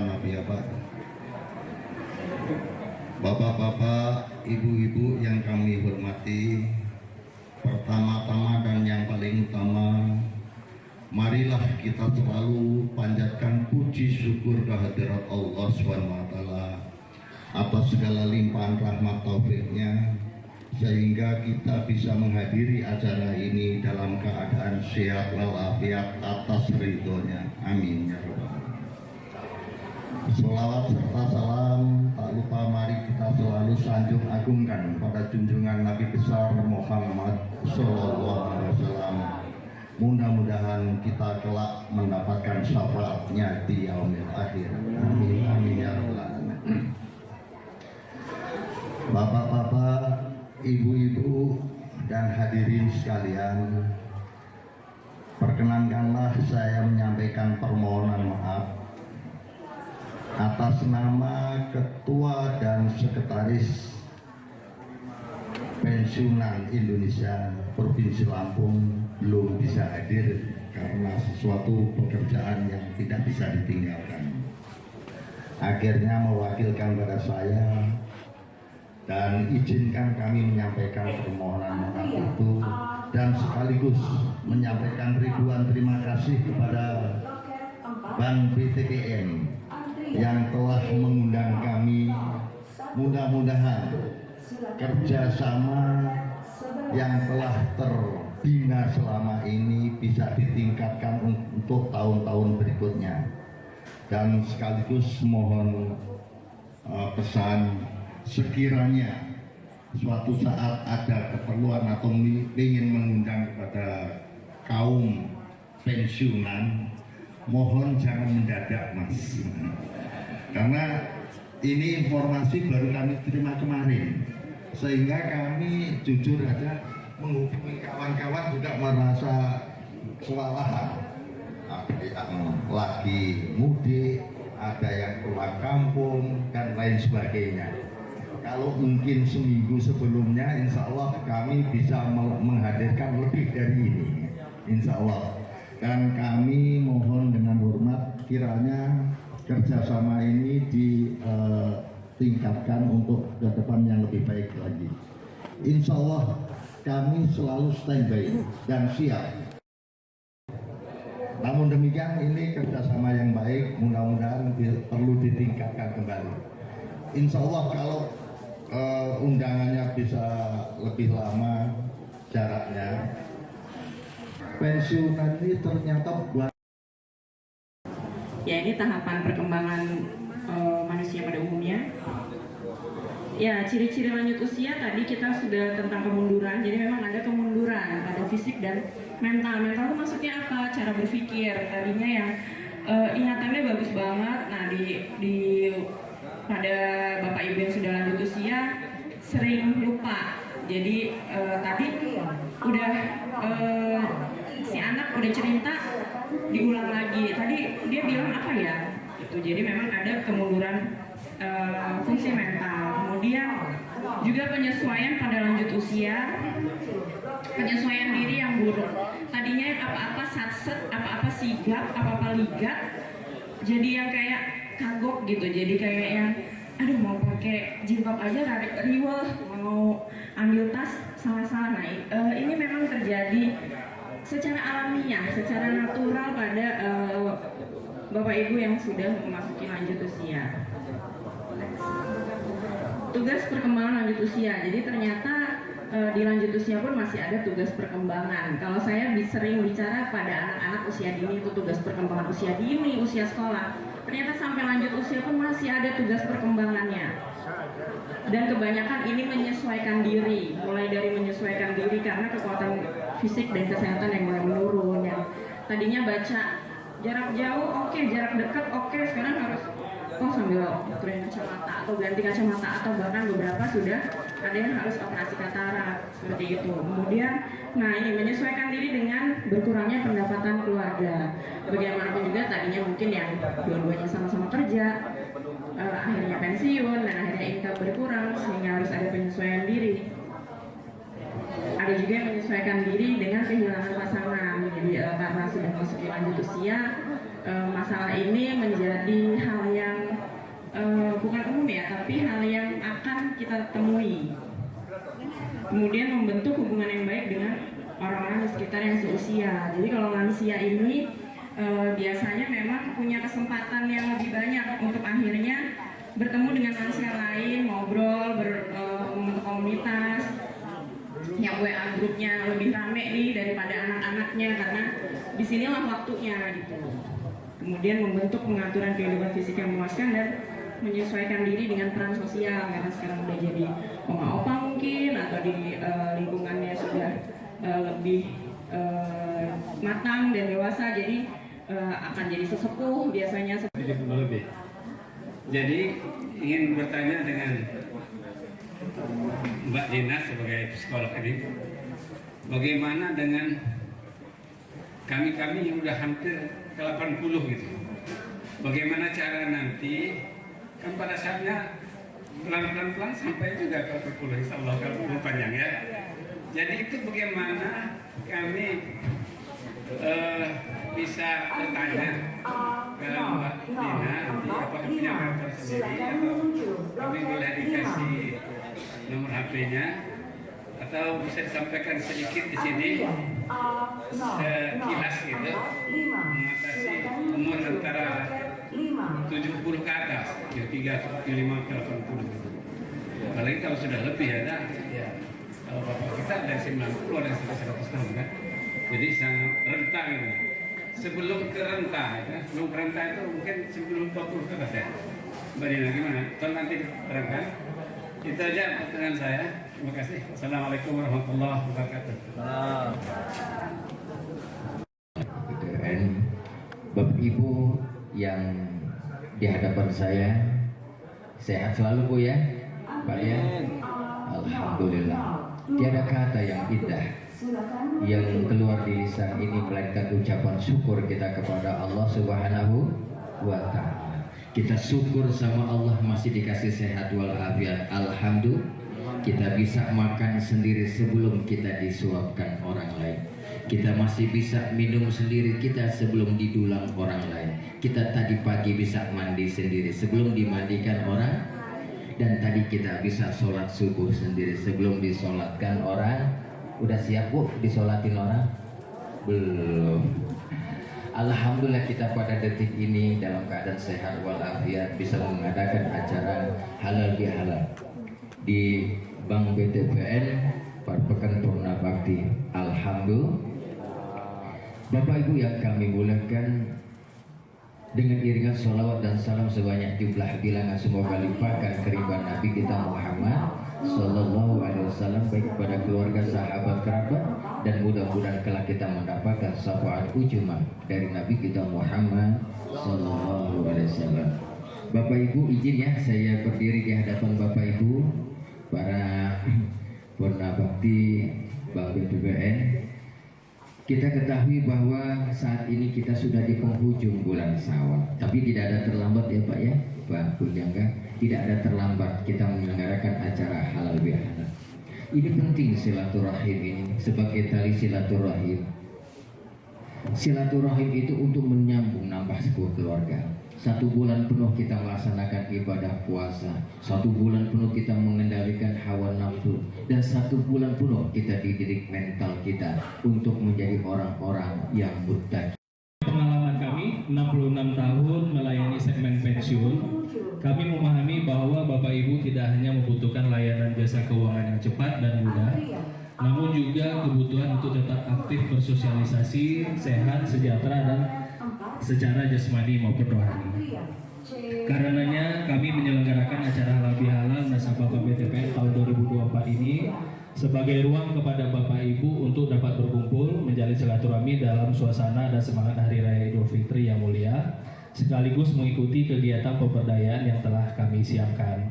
nabiyya ba'd. Bapak-bapak, ibu-ibu yang kami hormati, pertama-tama dan yang paling utama, marilah kita selalu panjatkan puji syukur kehadirat Allah SWT atas segala limpahan rahmat taufiknya, sehingga kita bisa menghadiri acara ini dalam keadaan sehat walafiat atas ridhonya. Amin ya rabbal alamin. Selawat serta salam tak lupa mari kita selalu sanjung agungkan pada junjungan Nabi besar Muhammad Sallallahu Alaihi Wasallam. Mudah-mudahan kita kelak mendapatkan syafaatnya di yaumil akhir. Amin amin ya rabbal alamin. Bapak-bapak, ibu-ibu dan hadirin sekalian, perkenankanlah saya menyampaikan permohonan maaf atas nama Ketua dan Sekretaris Pensiunan Indonesia Provinsi Lampung belum bisa hadir karena sesuatu pekerjaan yang tidak bisa ditinggalkan. Akhirnya mewakilkan pada saya, dan izinkan kami menyampaikan permohonan maaf itu dan sekaligus menyampaikan ribuan terima kasih kepada Bank BTPN yang telah mengundang kami. Mudah-mudahan kerjasama yang telah terbina selama ini bisa ditingkatkan untuk tahun-tahun berikutnya. Dan sekaligus mohon pesan, sekiranya suatu saat ada keperluan atau ingin mengundang kepada kaum pensiunan, mohon jangan mendadak mas, karena ini informasi baru kami terima kemarin, sehingga kami jujur aja menghubungi kawan-kawan juga merasa kewalahan. Ada yang lagi mudik, ada yang keluar kampung dan lain sebagainya. Kalau mungkin seminggu sebelumnya, insya Allah kami bisa menghadirkan lebih dari ini, insya Allah. Dan kami mohon dengan hormat kiranya kerjasama ini ditingkatkan untuk ke depan yang lebih baik lagi. Insya Allah kami selalu standby dan siap. Namun demikian ini kerjasama yang baik, mudah-mudahan perlu ditingkatkan kembali. Insya Allah kalau undangannya bisa lebih lama jaraknya. Pensiunan ini ternyata ya, ini tahapan perkembangan manusia pada umumnya. Ya, ciri-ciri lanjut usia tadi kita sudah tentang kemunduran. Jadi memang ada kemunduran pada fisik dan mental. Mental itu maksudnya apa? Cara berpikir. Tadinya yang ingatannya bagus banget. Nah, pada bapak ibu yang sudah lanjut usia sering lupa. Jadi tadi udah si anak udah cerita diulang lagi. Tadi dia bilang apa ya? Itu jadi memang ada kemunduran fungsi mental. Kemudian juga penyesuaian pada lanjut usia, penyesuaian diri yang buruk. Tadinya apa-apa satset, apa-apa sigap, apa-apa ligat, jadi yang kayak kagok gitu. Jadi kayak yang aduh mau pakai jilbab aja riwel, mau ambil tas salah-salah. Nah, ini memang terjadi secara alamiah, secara natural pada bapak ibu yang sudah memasuki lanjut usia. Tugas perkembangan lanjut usia. Jadi ternyata di lanjut usia pun masih ada tugas perkembangan. Kalau saya sering bicara pada anak-anak usia dini, itu tugas perkembangan usia dini, usia sekolah. Ternyata sampai lanjut usia pun masih ada tugas perkembangannya. Dan kebanyakan ini menyesuaikan diri, mulai dari menyesuaikan diri karena kekuatan fisik dan kesehatan yang mulai menurun. Yang tadinya baca jarak jauh, oke, jarak dekat, oke, sekarang harus sambil turunin kacamata atau ganti kacamata, atau bahkan beberapa sudah ada yang harus operasi katarak seperti itu. Kemudian, nah ini menyesuaikan diri dengan berkurangnya pendapatan keluarga. Bagaimanapun juga tadinya mungkin yang dua-duanya sama-sama kerja, akhirnya pensiun dan akhirnya income berkurang sehingga harus ada penyesuaian diri. Ada juga yang menyesuaikan diri dengan kehilangan pasangan. Jadi karena sudah masuk lanjut usia, masalah ini menjadi hal yang kita temui. Kemudian membentuk hubungan yang baik dengan orang-orang di sekitar yang seusia. Jadi kalau lansia ini biasanya memang punya kesempatan yang lebih banyak untuk akhirnya bertemu dengan lansia lain, ngobrol, membentuk komunitas, yang WA grupnya lebih rame nih daripada anak-anaknya, karena disinilah waktunya gitu. Kemudian membentuk pengaturan kehidupan fisik yang memuaskan dan menyesuaikan diri dengan peran sosial, karena sekarang udah jadi oma-opa mungkin, atau di lingkungannya sudah lebih matang dan dewasa, jadi akan jadi sesepuh biasanya. Lebih. Jadi ingin bertanya dengan Mbak Dina sebagai psikolog ini, bagaimana dengan kami-kami yang udah hampir ke 80 gitu? Bagaimana cara nanti, kan pada saatnya pelan-pelan sampai juga ke 80, insya Allah kalau umur panjang ya. Jadi itu bagaimana kami bisa bertanya ke Mbak Dina, nanti apakah punya kantor sendiri atau kami boleh dikasih nomor HP-nya, atau bisa disampaikan sedikit di sini sekilas gitu, mengatasi umur antara 70 ke atas, 73, 75 ke 80 gitu. Apalagi kalau sudah lebih ada, ya kalau bapak kita dari 90 ada sampai 100 tahun kan, jadi sangat renta gitu. Sebelum ke renta, ya, sebelum ke renta itu mungkin sebelum 20 ke atas ya. Mbak Dina gimana? Tolong nanti diterangkan. Itu aja pertanyaan saya. Terima kasih. Assalamualaikum warahmatullahi wabarakatuh. Dan Bapak Ibu yang di hadapan saya, sehat selalu Bu ya, Pak ya. Alhamdulillah. Tiada kata yang indah yang keluar di lisan ini melainkan ucapan syukur kita kepada Allah Subhanahu wa Ta'ala. Kita syukur sama Allah masih dikasih sehat walafiat. Alhamdulillah. Kita bisa makan sendiri sebelum kita disuapkan orang lain. Kita masih bisa minum sendiri kita sebelum didulang orang lain. Kita tadi pagi bisa mandi sendiri sebelum dimandikan orang. Dan tadi kita bisa sholat subuh sendiri sebelum disolatkan orang. Udah siap Bu disolatin orang? Belum. Alhamdulillah kita pada detik ini dalam keadaan sehat walafiat bisa mengadakan acara halal bihalal di Bank BTPN Parpekan Purna Bakti. Alhamdulillah. Bapak Ibu yang kami muliakan, dengan iringan sholawat dan salam sebanyak jumlah bilangan semoga limpahkan keribuan Nabi kita Muhammad Sallallahu Alaihi Wasallam baik kepada keluarga, sahabat, kerabat, dan mudah-mudahan kelak kita mendapatkan syafaat ujumah dari Nabi kita Muhammad Sallallahu Alaihi Wasallam. Bapak Ibu izin ya saya berdiri di hadapan Bapak Ibu para Purna Bakti Bank BTPN. Kita ketahui bahwa saat ini kita sudah di penghujung bulan Syawal, tapi tidak ada terlambat ya Pak ya, Pak Pujangga, tidak ada terlambat kita menyelenggarakan acara halal bihalal. Ini penting silaturahim ini sebagai tali silaturahim. Silaturahim itu untuk menyambung nambah sebuah keluarga. 1 bulan penuh kita melaksanakan ibadah puasa, 1 bulan penuh kita mengendalikan hawa nafsu, dan 1 bulan penuh kita dididik mental kita untuk menjadi orang-orang yang muttaqin. Pengalaman kami 66 tahun melayani segmen pensiun, kami memahami bahwa Bapak Ibu tidak hanya membutuhkan layanan jasa keuangan yang cepat dan mudah, namun juga kebutuhan untuk tetap aktif bersosialisasi, sehat, sejahtera, dan secara jasmani maupun rohani. Karenanya kami menyelenggarakan acara halal bihalal nasabah Bank BTPN tahun 2024 ini sebagai ruang kepada Bapak Ibu untuk dapat berkumpul, menjalin silaturahmi dalam suasana dan semangat Hari Raya Idul Fitri yang mulia, sekaligus mengikuti kegiatan pemberdayaan yang telah kami siapkan.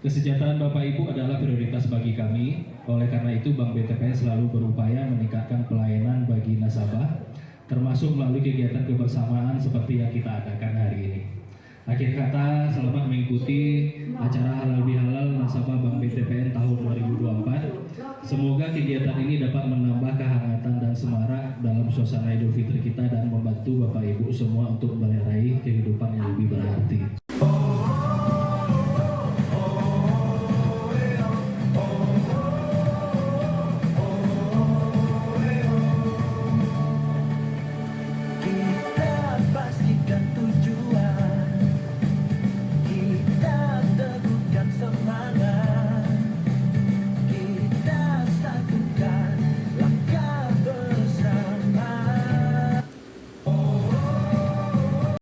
Kesejahteraan Bapak Ibu adalah prioritas bagi kami, oleh karena itu Bank BTPN selalu berupaya meningkatkan pelayanan bagi nasabah, termasuk melalui kegiatan kebersamaan seperti yang kita adakan hari ini. Akhir kata, selamat mengikuti acara halal bihalal nasabah Bank BTPN tahun 2024. Semoga kegiatan ini dapat menambah kehangatan dan semarak dalam suasana Idul Fitri kita dan membantu Bapak Ibu semua untuk meraih kehidupan yang lebih berarti.